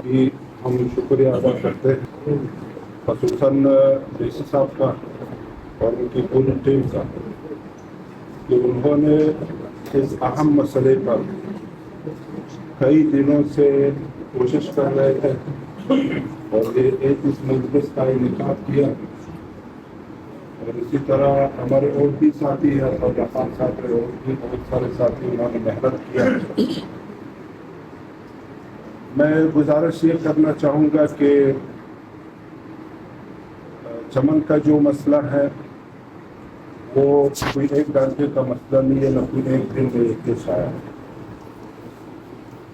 بھی ہم شکریہ ادا کرتے ہیں، خصوصاً ڈی سی صاحب کا اور ان کی پوری ٹیم کا کہ انہوں نے اس اہم مسئلے پر کئی دنوں سے کوشش کر رہے تھے اور یہ اس مجلس کا انعقاد کیا، اور اسی طرح ہمارے اور بھی ساتھی ہیں اور رفاق صاحب اور بھی بہت سارے ساتھی انہوں نے محنت کیا۔ میں گزارش یہ کرنا چاہوں گا کہ چمن کا جو مسئلہ ہے وہ کوئی ایک گھنٹے کا مسئلہ نہیں ہے، نہ کوئی ایک دن میں پیش آیا ہے۔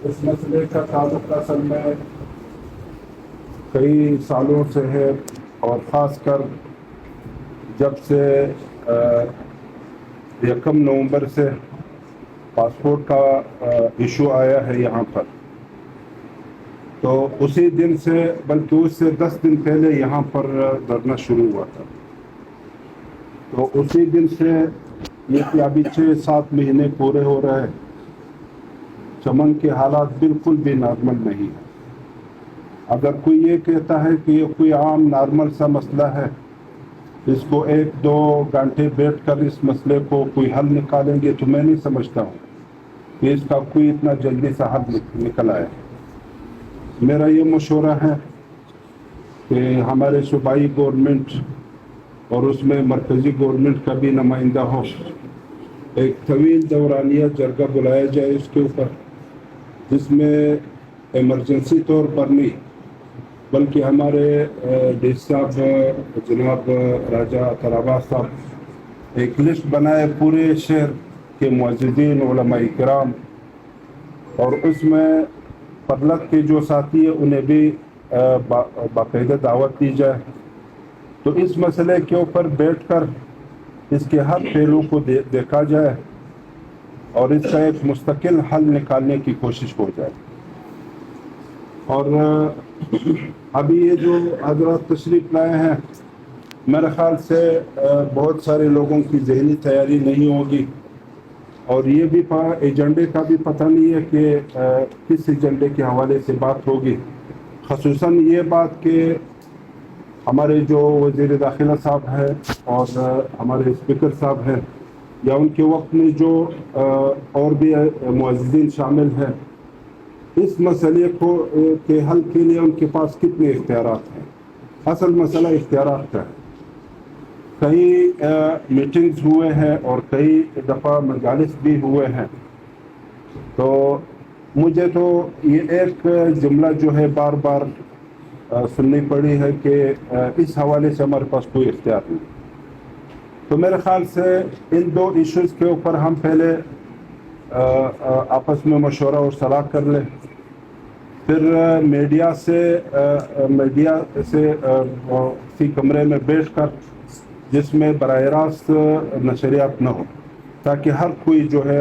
اس مسئلے کا تعلق اصل میں کئی سالوں سے ہے، اور خاص کر جب سے 1 نومبر سے پاسپورٹ کا ایشو آیا ہے یہاں پر، تو اسی دن سے بلکہ اس سے 10 دن پہلے یہاں پر دھرنا شروع ہوا تھا۔ تو اسی دن سے یہ کہ ابھی 6-7 مہینے پورے ہو رہے ہیں، چمن کے حالات بالکل بھی نارمل نہیں ہیں۔ اگر کوئی یہ کہتا ہے کہ یہ کوئی عام نارمل سا مسئلہ ہے، اس کو 1-2 گھنٹے بیٹھ کر اس مسئلے کو کوئی حل نکالیں گے، تو میں نہیں سمجھتا ہوں کہ اس کا کوئی اتنا جلدی سا حل نکل آئے۔ میرا یہ مشورہ ہے کہ ہمارے صوبائی گورنمنٹ اور اس میں مرکزی گورنمنٹ کا بھی نمائندہ ہو، ایک طویل دورانیہ جرگہ بلایا جائے اس کے اوپر، جس میں ایمرجنسی طور پر نہیں بلکہ ہمارے ڈی سی صاحب جناب راجہ اطہر عباس صاحب ایک لسٹ بنائے پورے شہر کے معززین علماء کرام، اور اس میں پرلک کے جو ساتھی ہیں انہیں بھی باقاعدہ دعوت دی جائے، تو اس مسئلے کے اوپر بیٹھ کر اس کے ہر پہلو کو دیکھا جائے اور اس کا ایک مستقل حل نکالنے کی کوشش ہو جائے۔ اور ابھی یہ جو حضرات تشریف لائے ہیں، میرے خیال سے بہت سارے لوگوں کی ذہنی تیاری نہیں ہوگی، اور یہ بھی ایجنڈے کا بھی پتہ نہیں ہے کہ کس ایجنڈے کے حوالے سے بات ہوگی۔ خصوصاً یہ بات کہ ہمارے جو وزیر داخلہ صاحب ہیں اور ہمارے اسپیکر صاحب ہیں، یا ان کے وقت میں جو اور بھی معززین شامل ہیں، اس مسئلے کے حل کے لیے ان کے پاس کتنے اختیارات ہیں۔ اصل مسئلہ اختیارات کا ہے۔ کئی میٹنگز ہوئے ہیں اور کئی دفعہ مجالس بھی ہوئے ہیں، تو مجھے تو یہ ایک جملہ جو ہے بار بار سننی پڑی ہے کہ اس حوالے سے ہمارے پاس کوئی اختیار نہیں۔ تو میرے خیال سے ان 2 ایشوز کے اوپر ہم پہلے آپس میں مشورہ اور صلاح کر لیں، پھر میڈیا سے اسی کمرے میں بیٹھ کر، جس میں براہ راست نشریات نہ ہو، تاکہ ہر کوئی جو ہے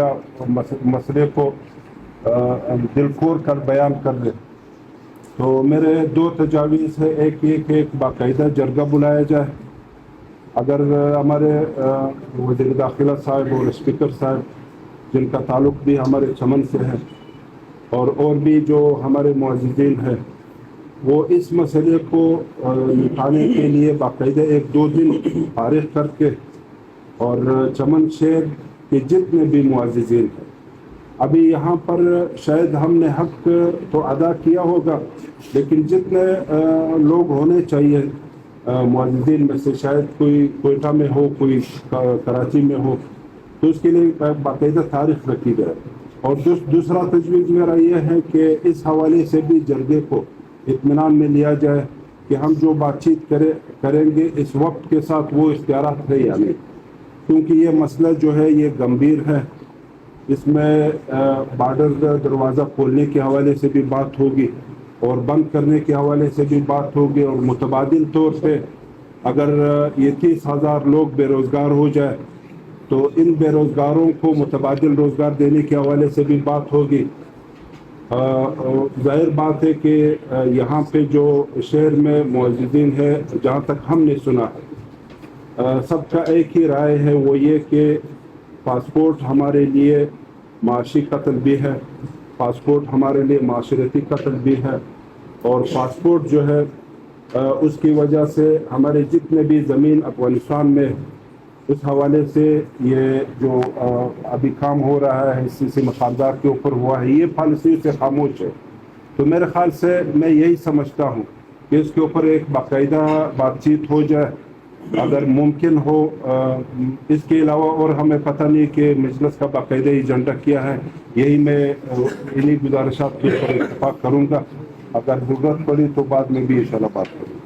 مسئلے کو دل کھول کر بیان کر لے۔ تو میرے 2 تجاویز ہے، ایک یہ کہ ایک باقاعدہ جرگہ بلایا جائے، اگر ہمارے وزیر داخلہ صاحب اور اسپیکر صاحب جن کا تعلق بھی ہمارے چمن سے ہے، اور بھی جو ہمارے معززین ہیں، وہ اس مسئلے کو نپٹانے کے لیے باقاعدہ 1-2 دن فارغ کر کے، اور چمن شہر کے جتنے بھی معززین ہیں، ابھی یہاں پر شاید ہم نے حق تو ادا کیا ہوگا، لیکن جتنے لوگ ہونے چاہیے معززین میں سے، شاید کوئی کوئٹہ میں ہو، کوئی کراچی میں ہو، تو اس کے لیے باقاعدہ تاریخ رکھی جائے۔ اور دوسرا تجویز میرا یہ ہے کہ اس حوالے سے بھی جرگے کو اطمینان میں لیا جائے کہ ہم جو بات چیت کریں گے اس وقت کے ساتھ وہ اختیارات ہے یا نہیں، کیونکہ یہ مسئلہ جو ہے یہ گمبھیر ہے۔ اس میں بارڈر دروازہ کھولنے کے حوالے سے بھی بات ہوگی، اور بند کرنے کے حوالے سے بھی بات ہوگی، اور متبادل طور پہ اگر یہ 30,000 لوگ بے روزگار ہو جائے تو ان بے روزگاروں کو متبادل روزگار دینے کے حوالے سے بھی بات ہوگی۔ ظاہر بات ہے کہ یہاں پہ جو شہر میں معززین ہے، جہاں تک ہم نے سنا، سب کا ایک ہی رائے ہے، وہ یہ کہ پاسپورٹ ہمارے لیے معاشی قتل بھی ہے، پاسپورٹ ہمارے لیے معاشرتی قتل بھی ہے، اور پاسپورٹ جو ہے اس کی وجہ سے ہمارے جتنے بھی زمین افغانستان میں اس حوالے سے یہ جو ابھی کام ہو رہا ہے اسی مفادات کے اوپر ہوا ہے، یہ پالیسی سے خاموش ہے. تو میرے خیال سے میں یہی سمجھتا ہوں کہ اس کے اوپر ایک باقاعدہ بات چیت ہو جائے اگر ممکن ہو. اس کے علاوہ اور ہمیں پتہ نہیں کہ مجلس کا باقاعدہ ایجنڈا کیا ہے، یہی میں انہی گزارشات کے اوپر اتفاق کروں گا. اگر ضرورت پڑی تو بعد میں بھی انشاءاللہ بات کروں گا.